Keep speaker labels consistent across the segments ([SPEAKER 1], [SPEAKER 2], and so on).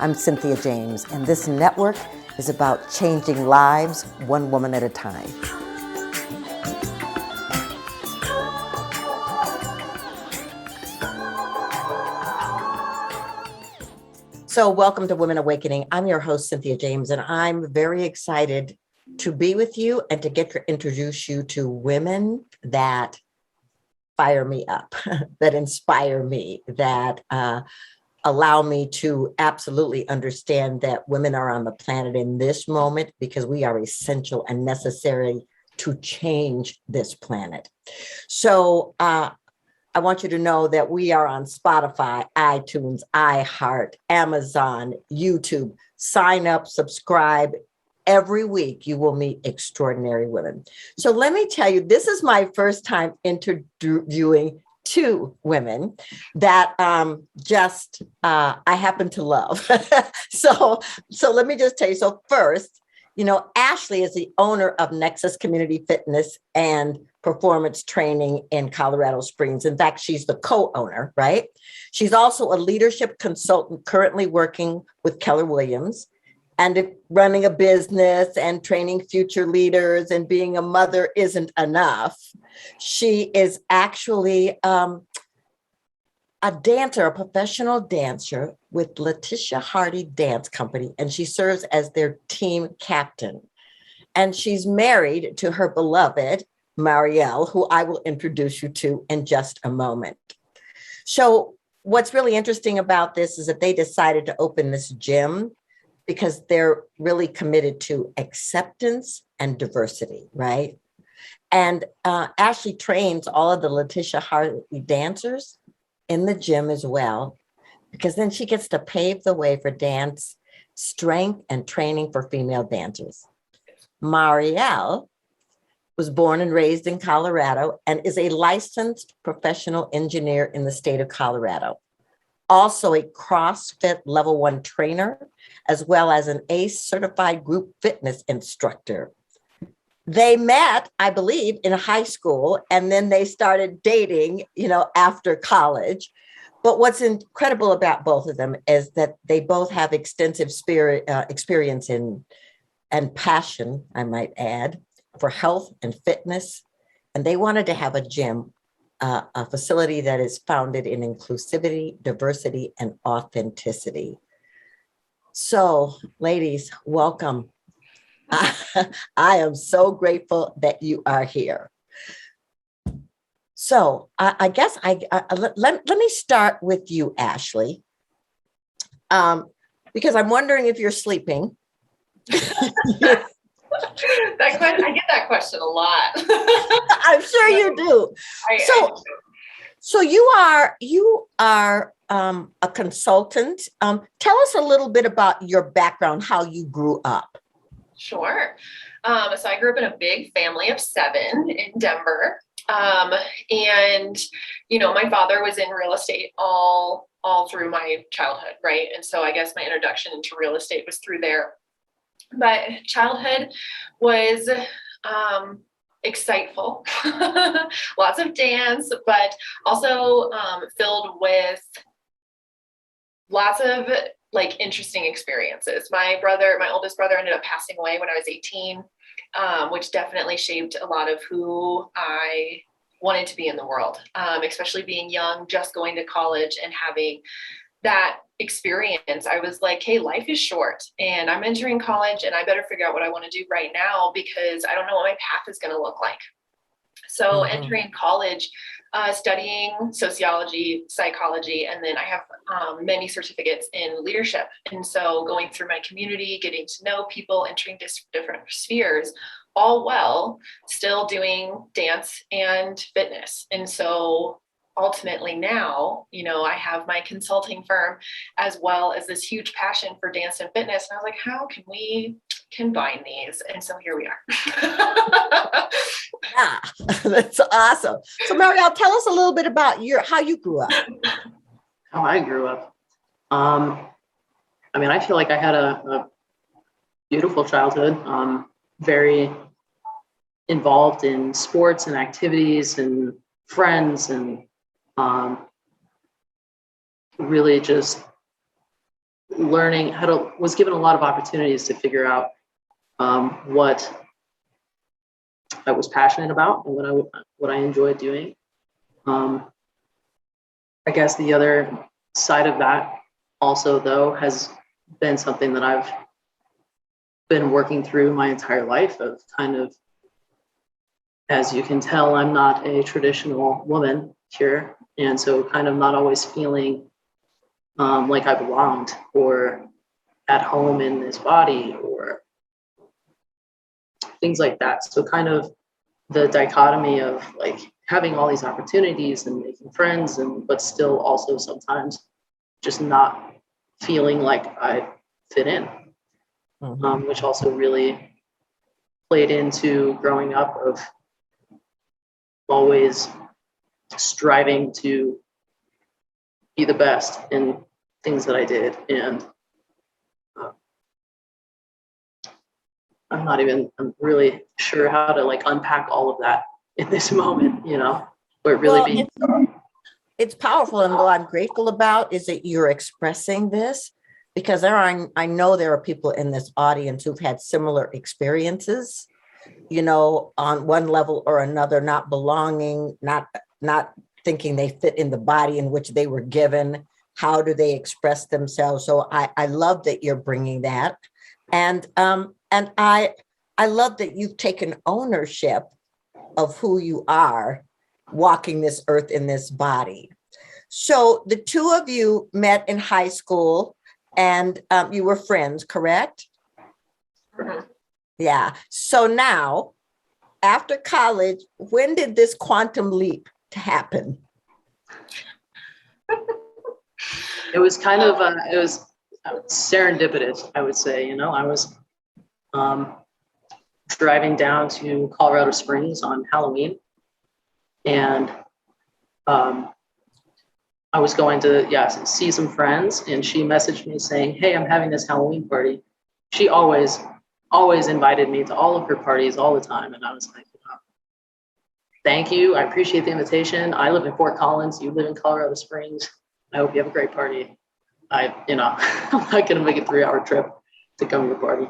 [SPEAKER 1] I'm Cynthia James, and this network is about changing lives one woman at a time. So welcome to Women Awakening. I'm your host, Cynthia James, and I'm very excited to be with you and to get to introduce you to women that fire me up, that inspire me, that allow me to absolutely understand that women are on the planet in this moment because we are essential and necessary to change this planet. So I want you to know that we are on Spotify, iTunes, iHeart, Amazon, YouTube. Sign up, subscribe. Every week you will meet extraordinary women. So let me tell you, this is my first time interviewing two women that I happen to love. So let me just tell you. So first, Ashley is the owner of Nexus Community Fitness and Performance Training in Colorado Springs. In fact, she's the co-owner, right? She's also a leadership consultant currently working with Keller Williams and running a business and training future leaders, and being a mother isn't enough. She is actually a dancer, a professional dancer with Letitia Hardy Dance Company, and she serves as their team captain. And she's married to her beloved, Marielle, who I will introduce you to in just a moment. So what's really interesting about this is that they decided to open this gym because they're really committed to acceptance and diversity, right? And Ashley trains all of the Letitia Hardy dancers in the gym as well, because then she gets to pave the way for dance strength and training for female dancers. Marielle was born and raised in Colorado and is a licensed professional engineer in the state of Colorado. Also a CrossFit level 1 trainer, as well as an ACE certified group fitness instructor. They met, I believe, in high school, and then they started dating, after college. But what's incredible about both of them is that they both have extensive experience in and passion, I might add, for health and fitness. And they wanted to have a gym, a facility that is founded in inclusivity, diversity, and authenticity. So, ladies, welcome. I am so grateful that you are here. So I guess let me start with you, Ashley, because I'm wondering if you're sleeping.
[SPEAKER 2] I get that question a lot.
[SPEAKER 1] I'm sure you do. So you are a consultant. Tell us a little bit about your background, how you grew up.
[SPEAKER 2] Sure. So I grew up in a big family of 7 in Denver. And, my father was in real estate all through my childhood, right? And so I guess my introduction into real estate was through there. But childhood was exciteful, lots of dance, but also filled with lots of interesting experiences. My oldest brother ended up passing away when I was 18, which definitely shaped a lot of who I wanted to be in the world, especially being young, just going to college and having that experience. I was like, hey, life is short and I'm entering college and I better figure out what I want to do right now because I don't know what my path is going to look like. So entering college, studying sociology, psychology, and then I have many certificates in leadership. And so going through my community, getting to know people, entering different spheres, all while still doing dance and fitness. And so ultimately now, I have my consulting firm as well as this huge passion for dance and fitness. And I was like, how can we combine these? And so here we are.
[SPEAKER 1] Yeah, that's awesome. So Marielle, tell us a little bit about how you grew up.
[SPEAKER 3] How I grew up. I feel like I had a beautiful childhood, very involved in sports and activities and friends, and really just learning was given a lot of opportunities to figure out what I was passionate about and what I enjoyed doing. I guess the other side of that also, though, has been something that I've been working through my entire life of kind of, as you can tell, I'm not a traditional woman here. And so kind of not always feeling like I belonged or at home in this body or things like that. So kind of the dichotomy of like having all these opportunities and making friends but still also sometimes just not feeling like I fit in, which also really played into growing up of always striving to be the best in things that I did. And I'm really sure how to like unpack all of that in this moment, where it really
[SPEAKER 1] it's powerful. And what I'm grateful about is that you're expressing this, because I know there are people in this audience who've had similar experiences, on one level or another, not belonging, not thinking they fit in the body in which they were given. How do they express themselves? So I love that you're bringing that. And I love that you've taken ownership of who you are walking this earth in this body. So the two of you met in high school and you were friends, correct?
[SPEAKER 2] Mhm.
[SPEAKER 1] Yeah. So now, after college, when did this quantum leap happen?
[SPEAKER 3] it was kind of it was serendipitous, I would say. I was driving down to Colorado Springs on Halloween, and I was going to see some friends, and she messaged me saying, "Hey, I'm having this Halloween party." She always invited me to all of her parties all the time, and I was like, "Thank you, I appreciate the invitation. I live in Fort Collins, you live in Colorado Springs. I hope you have a great party. I'm not going to make a 3-hour trip to come to your party."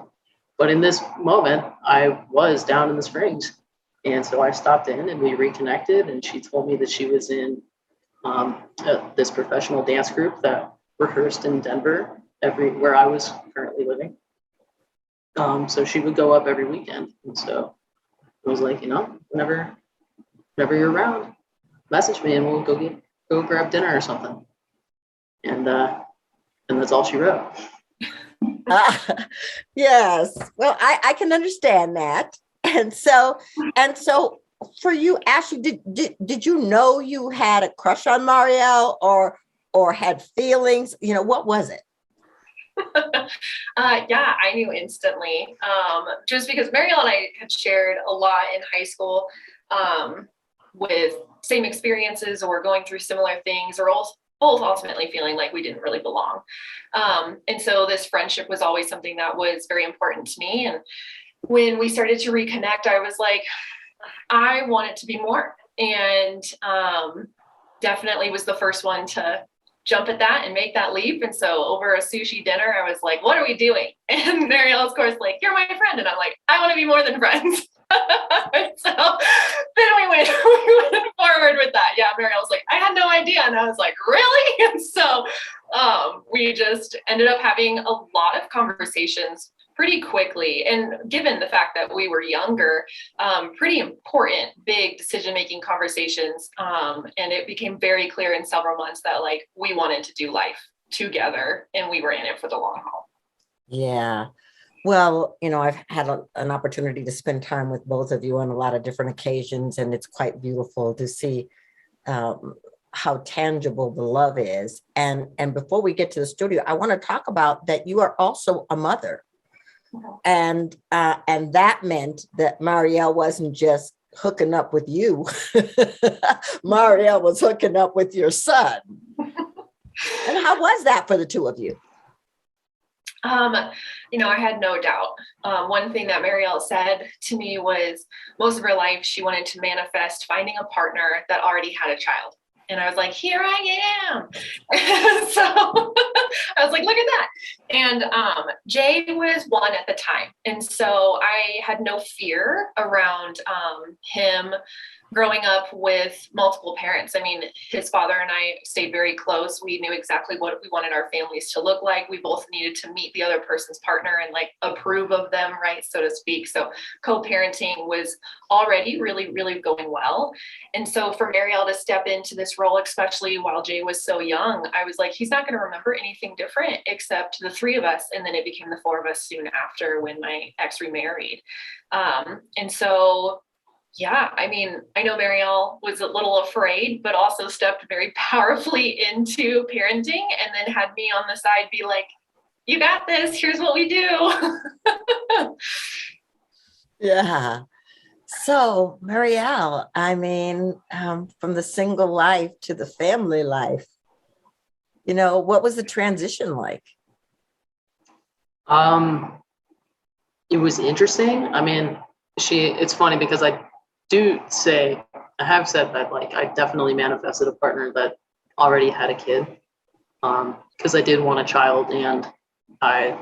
[SPEAKER 3] But in this moment, I was down in the Springs, and so I stopped in and we reconnected, and she told me that she was in this professional dance group that rehearsed in Denver, where I was currently living. So she would go up every weekend, and so I was like, whenever you're around, message me and we'll go grab dinner or something. And that's all she wrote.
[SPEAKER 1] Yes. Well, I can understand that. And so for you, Ashley, did you know you had a crush on Marielle or had feelings? What was it?
[SPEAKER 2] Yeah, I knew instantly. Just because Marielle and I had shared a lot in high school, with same experiences or going through similar things, or both ultimately feeling like we didn't really belong. And so this friendship was always something that was very important to me. And when we started to reconnect, I was like, I want it to be more. And definitely was the first one to jump at that and make that leap. And so over a sushi dinner, I was like, what are we doing? And Marielle, of course, like, you're my friend. And I'm like, I want to be more than friends. So then we went forward with that. Yeah, Marielle was like, I had no idea. And I was like, really? And so we just ended up having a lot of conversations pretty quickly. And given the fact that we were younger, pretty important, big decision-making conversations. And it became very clear in several months that like we wanted to do life together and we were in it for the long haul.
[SPEAKER 1] Yeah. Well, I've had an opportunity to spend time with both of you on a lot of different occasions, and it's quite beautiful to see how tangible the love is. And before we get to the studio, I want to talk about that you are also a mother. And that meant that Marielle wasn't just hooking up with you. Marielle was hooking up with your son. And how was that for the two of you?
[SPEAKER 2] I had no doubt. One thing that Marielle said to me was most of her life, she wanted to manifest finding a partner that already had a child. And I was like, here I am. So I was like, look at that. And Jay was 1 at the time. And so I had no fear around him growing up with multiple parents. I mean, his father and I stayed very close. We knew exactly what we wanted our families to look like. We both needed to meet the other person's partner and like approve of them, right, so to speak. So co-parenting was already really, really going well. And so for Marielle to step into this role, especially while Jay was so young, I was like, he's not going to remember anything different except the 3 of us. And then it became the 4 of us soon after when my ex remarried. And so yeah, I mean, I know Marielle was a little afraid, but also stepped very powerfully into parenting and then had me on the side be like, you got this, here's what we do.
[SPEAKER 1] Yeah. So, Marielle, I mean, from the single life to the family life, what was the transition like?
[SPEAKER 3] It was interesting. I mean, it's funny because I have said that like I definitely manifested a partner that already had a kid, because I did want a child, and I,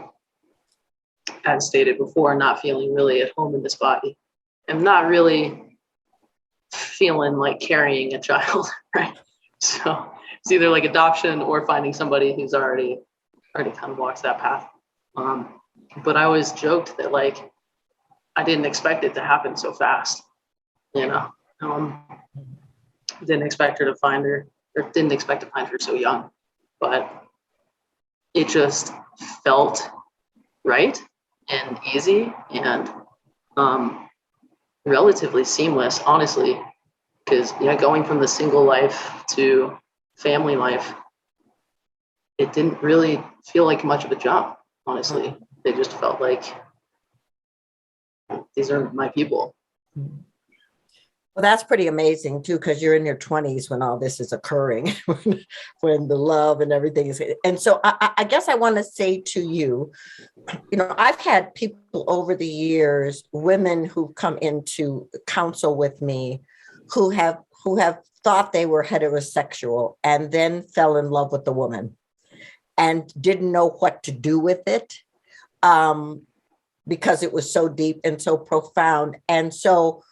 [SPEAKER 3] as stated before, not feeling really at home in this body. I'm not really feeling like carrying a child, right? So it's either like adoption or finding somebody who's already kind of walks that path. But I always joked that like I didn't expect it to happen so fast, didn't expect to find her so young, but it just felt right and easy and relatively seamless, honestly, because going from the single life to family life, it didn't really feel like much of a jump, honestly. It just felt like these are my people.
[SPEAKER 1] Well, that's pretty amazing too, because you're in your 20s when all this is occurring, when the love and everything is. And so I guess I want to say to you, I've had people over the years, women who've come into counsel with me, who have thought they were heterosexual and then fell in love with the woman and didn't know what to do with it, because it was so deep and so profound. And so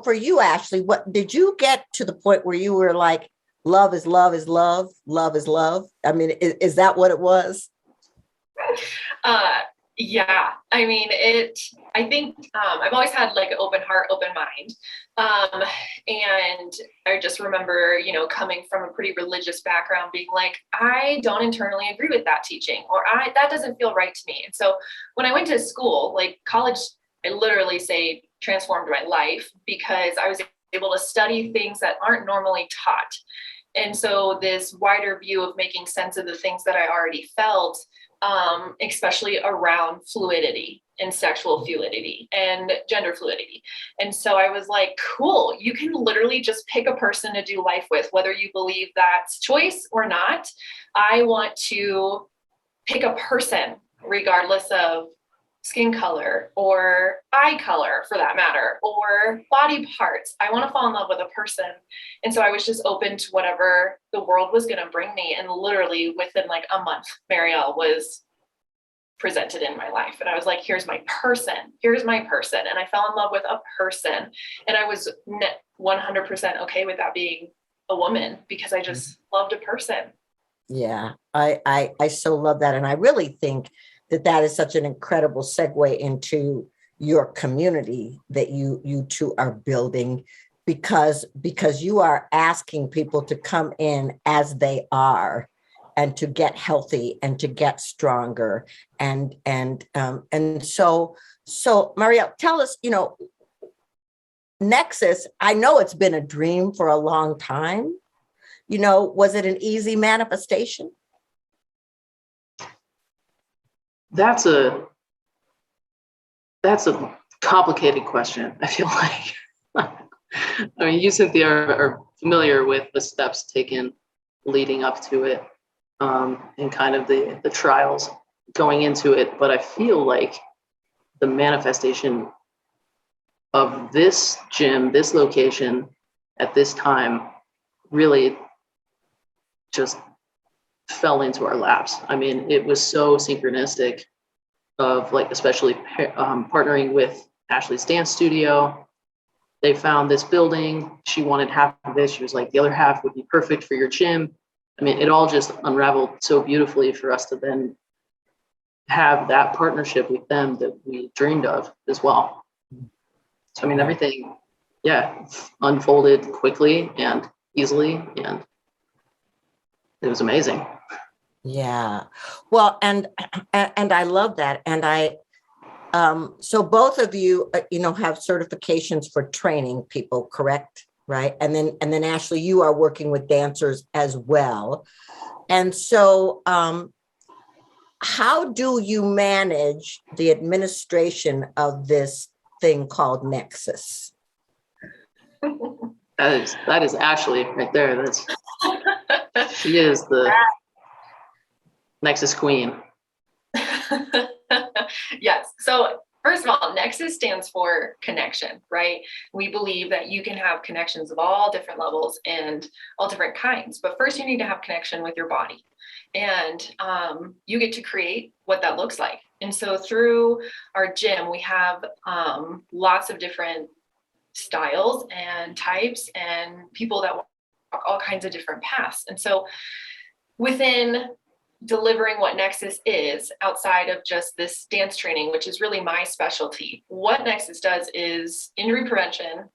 [SPEAKER 1] for you, Ashley, what did you get to the point where you were like, love is love is love, love is love? I mean, is that what it was?
[SPEAKER 2] Yeah, I mean, I think I've always had like an open heart, open mind. And I just remember, coming from a pretty religious background, being like, I don't internally agree with that teaching, or that doesn't feel right to me. And so when I went to school, like college, I literally say transformed my life because I was able to study things that aren't normally taught. And so this wider view of making sense of the things that I already felt, especially around fluidity and sexual fluidity and gender fluidity. And so I was like, cool, you can literally just pick a person to do life with, whether you believe that's choice or not. I want to pick a person regardless of skin color or eye color, for that matter, or body parts. I want to fall in love with a person. And so I was just open to whatever the world was going to bring me. And literally within like a month, Marielle was presented in my life. And I was like, here's my person. And I fell in love with a person. And I was 100% okay with that being a woman because I just loved a person.
[SPEAKER 1] Yeah, I so love that. And I really think that is such an incredible segue into your community that you two are building, because you are asking people to come in as they are and to get healthy and to get stronger. And so Marielle, tell us, Nexus, I know it's been a dream for a long time. Was it an easy manifestation?
[SPEAKER 3] That's a complicated question, I feel like. I mean, you, Cynthia, are familiar with the steps taken leading up to it, and kind of the trials going into it. But I feel like the manifestation of this gym, this location at this time, really just fell into our laps. I mean, it was so synchronistic of like, especially partnering with Ashley's dance studio. They found this building. She wanted half of it. She was like, the other half would be perfect for your gym. I mean, it all just unraveled so beautifully for us to then have that partnership with them that we dreamed of as well. So, I mean, everything, yeah, unfolded quickly and easily, and it was amazing.
[SPEAKER 1] Yeah. Well, and I love that. And so both of you, have certifications for training people, correct? Right. And then Ashley, you are working with dancers as well. And so, how do you manage the administration of this thing called Nexus?
[SPEAKER 3] That is Ashley right there. She is the Nexus queen.
[SPEAKER 2] Yes. So first of all, Nexus stands for connection, right? We believe that you can have connections of all different levels and all different kinds, but first you need to have connection with your body. And you get to create what that looks like. And so through our gym, we have lots of different styles and types and people that walk all kinds of different paths. And so within delivering what Nexus is outside of just this dance training, which is really my specialty, what Nexus does is injury prevention,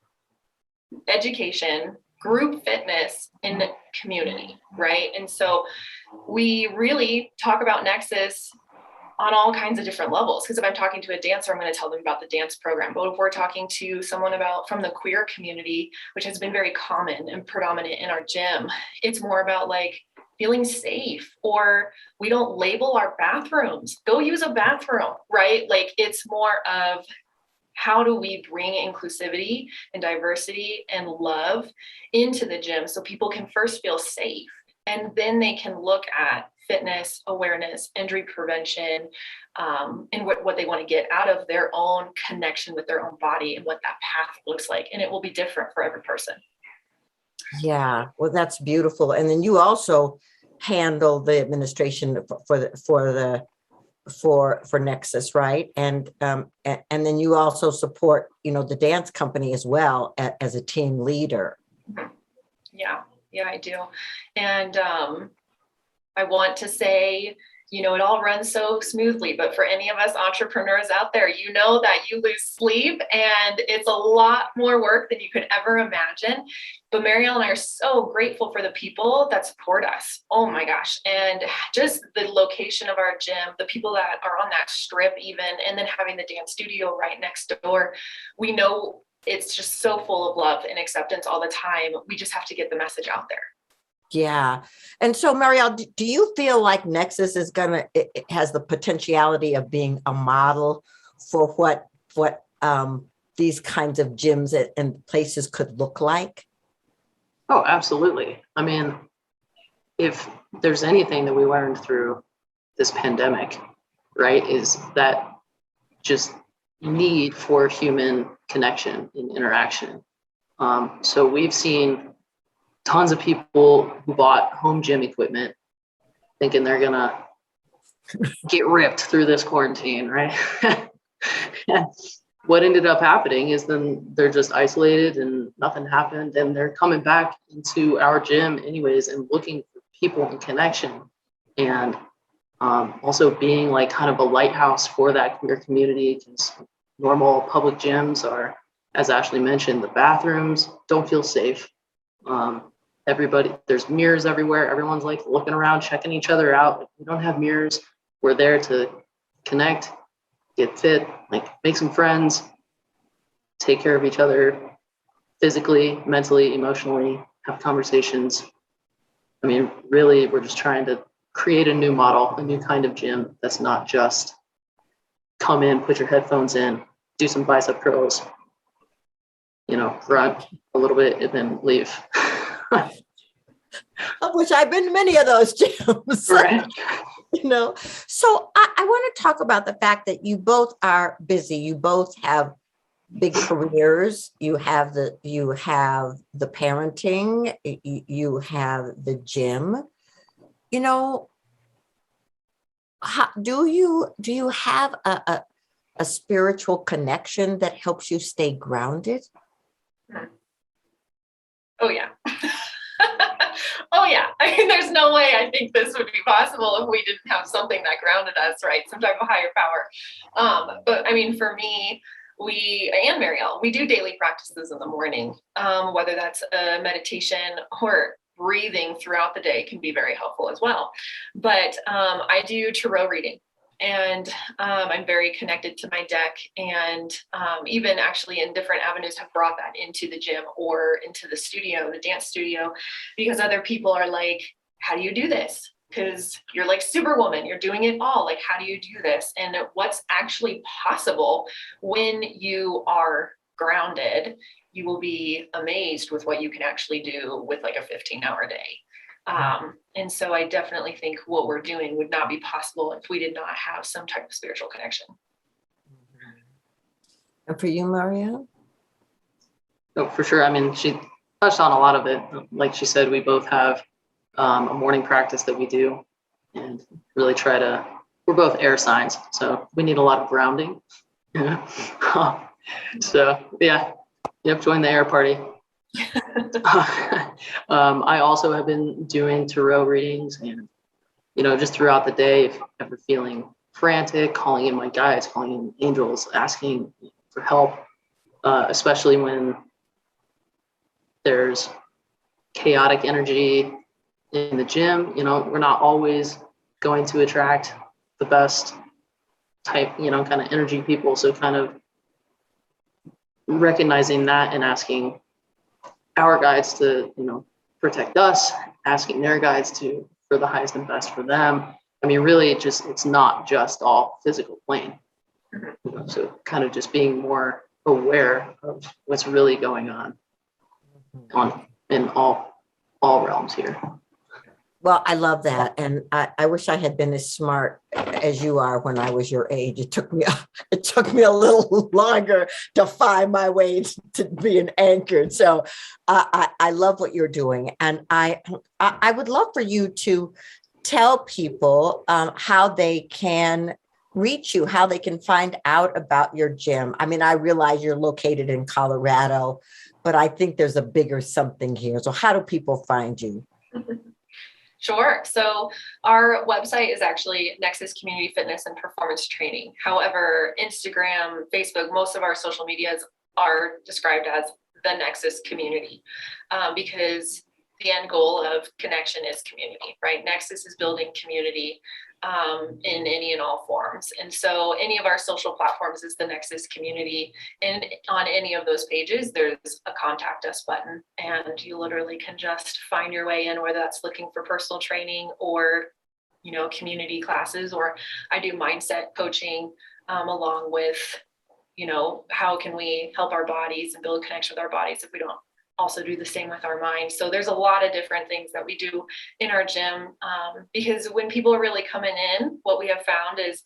[SPEAKER 2] education, group fitness, and community, right? And so we really talk about Nexus on all kinds of different levels. Because if I'm talking to a dancer, I'm going to tell them about the dance program. But if we're talking to someone from the queer community, which has been very common and predominant in our gym, it's more about like feeling safe, or we don't label our bathrooms. Go use a bathroom, right? Like it's more of how do we bring inclusivity and diversity and love into the gym so people can first feel safe, and then they can look at fitness, awareness, injury prevention, and what they want to get out of their own connection with their own body and what that path looks like. And it will be different for every person.
[SPEAKER 1] Yeah, well, that's beautiful. And then you also handle the administration for Nexus, right? And then you also support, the dance company as well as a team leader.
[SPEAKER 2] Yeah, I do. And I want to say, it all runs so smoothly, but for any of us entrepreneurs out there, that you lose sleep and it's a lot more work than you could ever imagine. But Marielle and I are so grateful for the people that support us. Oh my gosh. And just the location of our gym, the people that are on that strip even, and then having the dance studio right next door, we know it's just so full of love and acceptance all the time. We just have to get the message out there.
[SPEAKER 1] Yeah. And so, Marielle, do you feel like Nexus is it has the potentiality of being a model for what these kinds of gyms and places could look like?
[SPEAKER 3] Oh, absolutely. I mean, if there's anything that we learned through this pandemic, right, is that just need for human connection and interaction. So we've seen tons of people who bought home gym equipment thinking they're gonna get ripped through this quarantine, right? What ended up happening is then they're just isolated and nothing happened, and they're coming back into our gym anyways and looking for people and connection, and also being like kind of a lighthouse for that queer community, because normal public gyms are, as Ashley mentioned, the bathrooms don't feel safe. There's mirrors everywhere. Everyone's like looking around, checking each other out. Like, we don't have mirrors. We're there to connect, get fit, like make some friends, take care of each other physically, mentally, emotionally, have conversations. I mean, really, we're just trying to create a new model, a new kind of gym that's not just come in, put your headphones in, do some bicep curls, run a little bit and then leave.
[SPEAKER 1] Of which I've been to many of those gyms.
[SPEAKER 3] Right.
[SPEAKER 1] So I want to talk about the fact that you both are busy. You both have big careers. You have the parenting. You have the gym. do you have a spiritual connection that helps you stay grounded?
[SPEAKER 2] Oh yeah. Oh yeah. I mean, there's no way I think this would be possible if we didn't have something that grounded us, right? Some type of higher power. But I mean, for me, we and Marielle, we do daily practices in the morning, whether that's a meditation or breathing throughout the day can be very helpful as well. But I do tarot reading. And I'm very connected to my deck, and even actually in different avenues have brought that into the gym or into the studio, the dance studio, because other people are like, how do you do this? Because you're like Superwoman, you're doing it all. Like, how do you do this? And what's actually possible when you are grounded, you will be amazed with what you can actually do with like a 15-hour day. And so I definitely think what we're doing would not be possible if we did not have some type of spiritual connection.
[SPEAKER 1] And for you, Marielle?
[SPEAKER 3] Oh, for sure. I mean, she touched on a lot of it. Like she said, we both have a morning practice that we do and really we're both air signs, so we need a lot of grounding. Yeah. So yeah, yep, join the air party. I also have been doing tarot readings, and just throughout the day, if ever feeling frantic, calling in my guides, calling in angels, asking for help, especially when there's chaotic energy in the gym. We're not always going to attract the best type, kind of energy people. So kind of recognizing that and asking our guides to, protect us, asking their guides for the highest and best for them. I mean, really it's not just all physical plane. So kind of just being more aware of what's really going on in all realms here.
[SPEAKER 1] Well, I love that. And I wish I had been as smart as you are when I was your age. It took me a little longer to find my way to being anchored. So I love what you're doing. And I would love for you to tell people how they can reach you, how they can find out about your gym. I mean, I realize you're located in Colorado, but I think there's a bigger something here. So how do people find you?
[SPEAKER 2] Sure. So our website is actually Nexus Community Fitness and Performance Training. However, Instagram, Facebook, most of our social medias are described as the Nexus community, because the end goal of connection is community, right? Nexus is building community in any and all forms. And so any of our social platforms is the Nexus community. And on any of those pages, there's a contact us button, and you literally can just find your way in, whether that's looking for personal training or, community classes, or I do mindset coaching along with, how can we help our bodies and build connection with our bodies if we don't also do the same with our minds. So there's a lot of different things that we do in our gym, because when people are really coming in, what we have found is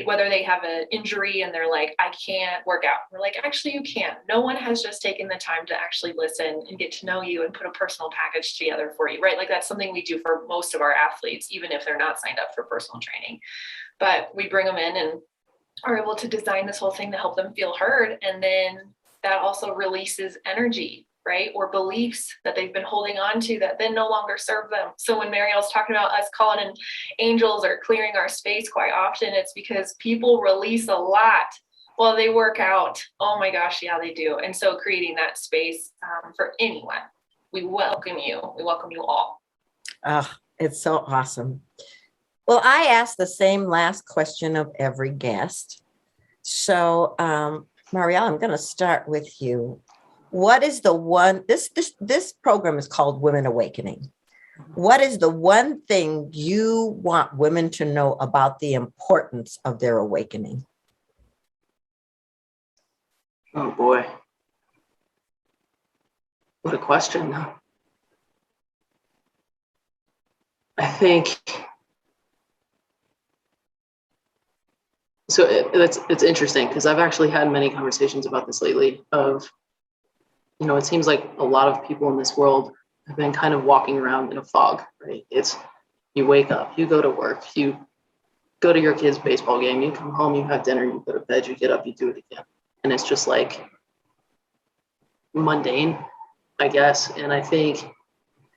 [SPEAKER 2] whether they have an injury and they're like, I can't work out. We're like, actually, you can. No one has just taken the time to actually listen and get to know you and put a personal package together for you, right? Like that's something we do for most of our athletes, even if they're not signed up for personal training. But we bring them in and are able to design this whole thing to help them feel heard. And then that also releases energy, right? Or beliefs that they've been holding on to that then no longer serve them. So when Marielle's talking about us calling in angels or clearing our space, quite often it's because people release a lot while they work out. Oh my gosh, yeah, they do. And so creating that space for anyone, we welcome you. We welcome you all.
[SPEAKER 1] Oh, it's so awesome. Well, I asked the same last question of every guest. So, Marielle, I'm going to start with you. What is the one, this program is called Women Awakening. What is the one thing you want women to know about the importance of their awakening?
[SPEAKER 3] Oh boy. What a question. I think, so it's interesting because I've actually had many conversations about this lately of, it seems like a lot of people in this world have been kind of walking around in a fog, right? It's, you wake up, you go to work, you go to your kid's baseball game, you come home, you have dinner, you go to bed, you get up, you do it again. And it's just like mundane, I guess. And I think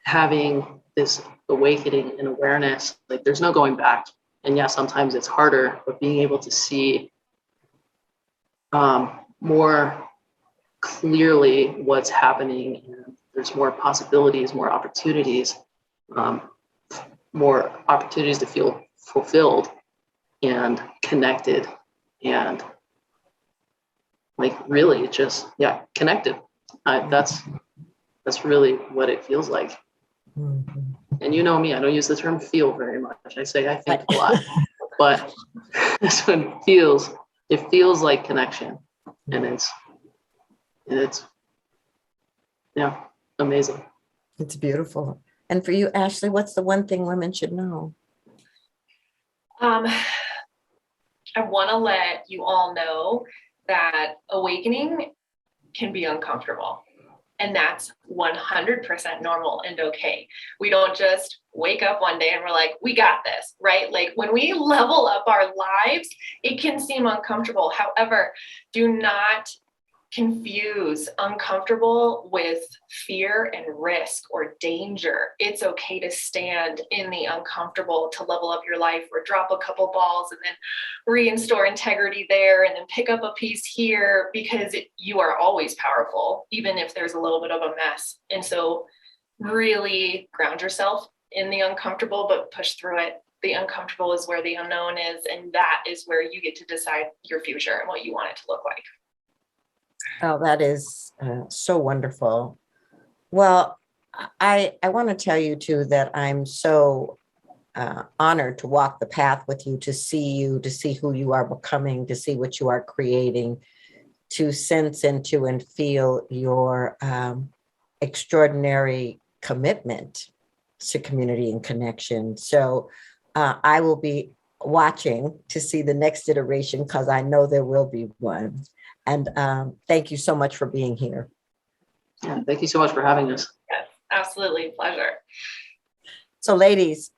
[SPEAKER 3] having this awakening and awareness, like there's no going back. And yeah, sometimes it's harder, but being able to see more clearly what's happening, and there's more possibilities, more opportunities to feel fulfilled and connected, and like really just connected. That's really what it feels like.
[SPEAKER 1] Mhm.
[SPEAKER 3] And you know me, I don't use the term feel very much. I say I think a lot, but this one feels like connection, and it's amazing.
[SPEAKER 1] It's beautiful. And for you, Ashley, what's the one thing women should know?
[SPEAKER 2] I want to let you all know that awakening can be uncomfortable. And that's 100% normal and okay. We don't just wake up one day and we're like, we got this, right? Like when we level up our lives, it can seem uncomfortable. However, do not confuse uncomfortable with fear and risk or danger. It's okay to stand in the uncomfortable to level up your life, or drop a couple balls and then reinstore integrity there, and then pick up a piece here, because you are always powerful, even if there's a little bit of a mess. And so really ground yourself in the uncomfortable, but push through it. The uncomfortable is where the unknown is, and that is where you get to decide your future and what you want it to look like.
[SPEAKER 1] Oh, that is so wonderful. Well, I want to tell you too that I'm so honored to walk the path with you, to see who you are becoming, to see what you are creating, to sense into and feel your extraordinary commitment to community and connection. So I will be watching to see the next iteration, because I know there will be one. And thank you so much for being here.
[SPEAKER 3] Yeah, thank you so much for having us.
[SPEAKER 2] Yes, absolutely. Pleasure.
[SPEAKER 1] So ladies,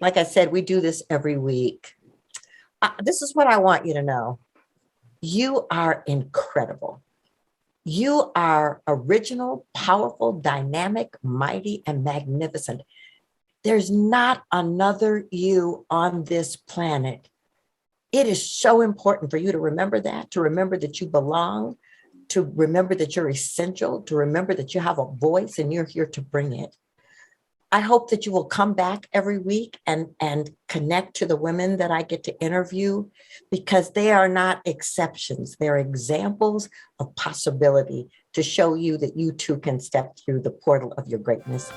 [SPEAKER 1] like I said, we do this every week. This is what I want you to know. You are incredible. You are original, powerful, dynamic, mighty, and magnificent. There's not another you on this planet. It is so important for you to remember that you belong, to remember that you're essential, to remember that you have a voice and you're here to bring it. I hope that you will come back every week and connect to the women that I get to interview, because they are not exceptions. They're examples of possibility to show you that you too can step through the portal of your greatness.